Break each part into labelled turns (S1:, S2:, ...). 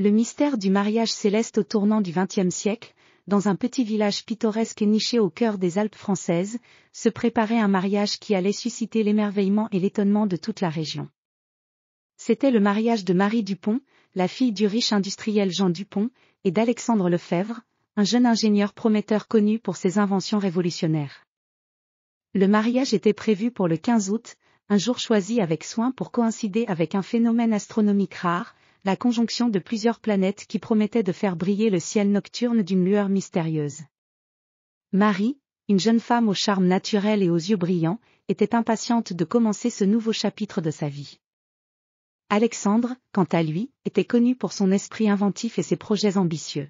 S1: Le mystère du mariage céleste au tournant du XXe siècle, dans un petit village pittoresque niché au cœur des Alpes françaises, se préparait un mariage qui allait susciter l'émerveillement et l'étonnement de toute la région. C'était le mariage de Marie Dupont, la fille du riche industriel Jean Dupont, et d'Alexandre Lefebvre, un jeune ingénieur prometteur connu pour ses inventions révolutionnaires. Le mariage était prévu pour le 15 août, un jour choisi avec soin pour coïncider avec un phénomène astronomique rare, la conjonction de plusieurs planètes qui promettait de faire briller le ciel nocturne d'une lueur mystérieuse. Marie, une jeune femme au charme naturel et aux yeux brillants, était impatiente de commencer ce nouveau chapitre de sa vie. Alexandre, quant à lui, était connu pour son esprit inventif et ses projets ambitieux.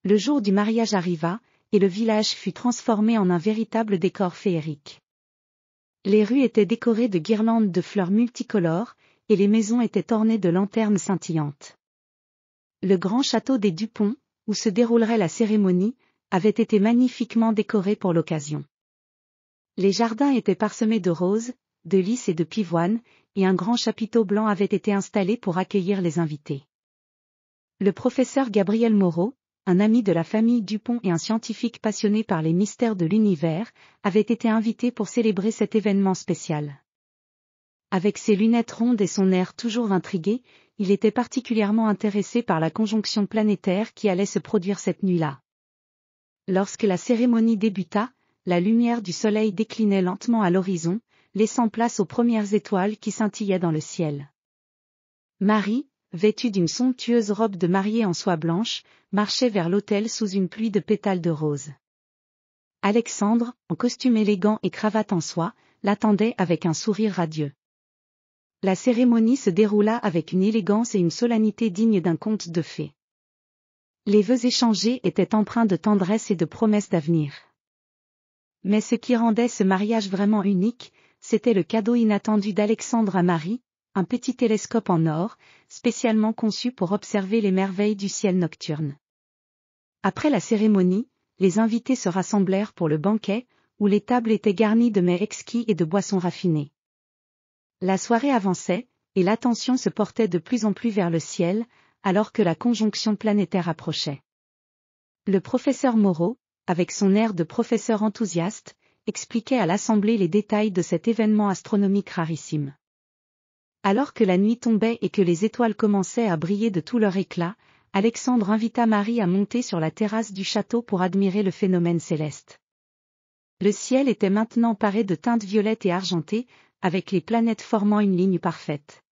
S1: Le jour du mariage arriva, et le village fut transformé en un véritable décor féerique. Les rues étaient décorées de guirlandes de fleurs multicolores, et les maisons étaient ornées de lanternes scintillantes. Le grand château des Dupont, où se déroulerait la cérémonie, avait été magnifiquement décoré pour l'occasion. Les jardins étaient parsemés de roses, de lys et de pivoines, et un grand chapiteau blanc avait été installé pour accueillir les invités. Le professeur Gabriel Moreau, un ami de la famille Dupont et un scientifique passionné par les mystères de l'univers, avait été invité pour célébrer cet événement spécial. Avec ses lunettes rondes et son air toujours intrigué, il était particulièrement intéressé par la conjonction planétaire qui allait se produire cette nuit-là. Lorsque la cérémonie débuta, la lumière du soleil déclinait lentement à l'horizon, laissant place aux premières étoiles qui scintillaient dans le ciel. Marie, vêtue d'une somptueuse robe de mariée en soie blanche, marchait vers l'autel sous une pluie de pétales de rose. Alexandre, en costume élégant et cravate en soie, l'attendait avec un sourire radieux. La cérémonie se déroula avec une élégance et une solennité dignes d'un conte de fées. Les vœux échangés étaient empreints de tendresse et de promesses d'avenir. Mais ce qui rendait ce mariage vraiment unique, c'était le cadeau inattendu d'Alexandre à Marie, un petit télescope en or, spécialement conçu pour observer les merveilles du ciel nocturne. Après la cérémonie, les invités se rassemblèrent pour le banquet, où les tables étaient garnies de mets exquis et de boissons raffinées. La soirée avançait, et l'attention se portait de plus en plus vers le ciel, alors que la conjonction planétaire approchait. Le professeur Moreau, avec son air de professeur enthousiaste, expliquait à l'assemblée les détails de cet événement astronomique rarissime. Alors que la nuit tombait et que les étoiles commençaient à briller de tout leur éclat, Alexandre invita Marie à monter sur la terrasse du château pour admirer le phénomène céleste. Le ciel était maintenant paré de teintes violettes et argentées, avec les planètes formant une ligne parfaite.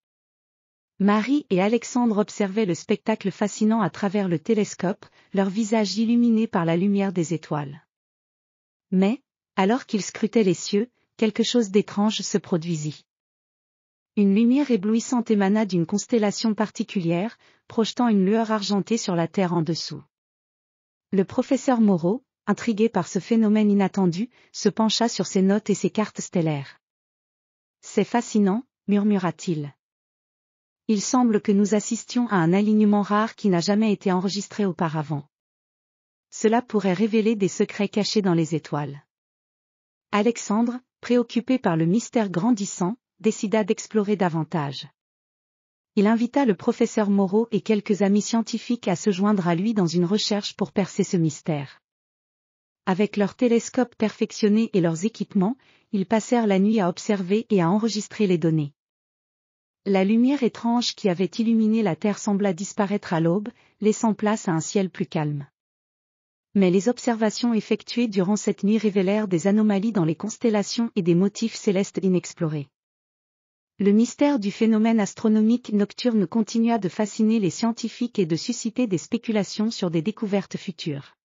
S1: Marie et Alexandre observaient le spectacle fascinant à travers le télescope, leurs visages illuminés par la lumière des étoiles. Mais, alors qu'ils scrutaient les cieux, quelque chose d'étrange se produisit. Une lumière éblouissante émana d'une constellation particulière, projetant une lueur argentée sur la terre en dessous. Le professeur Moreau, intrigué par ce phénomène inattendu, se pencha sur ses notes et ses cartes stellaires. « C'est fascinant, murmura-t-il. Il semble que nous assistions à un alignement rare qui n'a jamais été enregistré auparavant. Cela pourrait révéler des secrets cachés dans les étoiles. » Alexandre, préoccupé par le mystère grandissant, décida d'explorer davantage. Il invita le professeur Moreau et quelques amis scientifiques à se joindre à lui dans une recherche pour percer ce mystère. Avec leurs télescopes perfectionnés et leurs équipements, ils passèrent la nuit à observer et à enregistrer les données. La lumière étrange qui avait illuminé la Terre sembla disparaître à l'aube, laissant place à un ciel plus calme. Mais les observations effectuées durant cette nuit révélèrent des anomalies dans les constellations et des motifs célestes inexplorés. Le mystère du phénomène astronomique nocturne continua de fasciner les scientifiques et de susciter des spéculations sur des découvertes futures.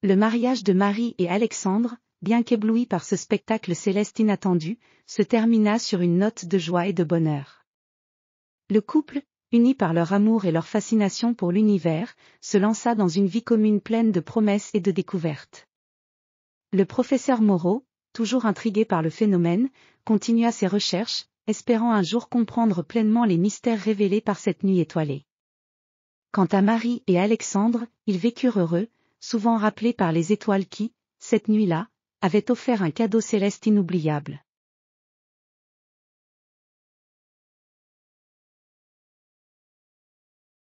S1: Le mariage de Marie et Alexandre, bien qu'ébloui par ce spectacle céleste inattendu, se termina sur une note de joie et de bonheur. Le couple, uni par leur amour et leur fascination pour l'univers, se lança dans une vie commune pleine de promesses et de découvertes. Le professeur Moreau, toujours intrigué par le phénomène, continua ses recherches, espérant un jour comprendre pleinement les mystères révélés par cette nuit étoilée. Quant à Marie et Alexandre, ils vécurent heureux, souvent rappelés par les étoiles qui, cette nuit-là, avaient offert un cadeau céleste inoubliable.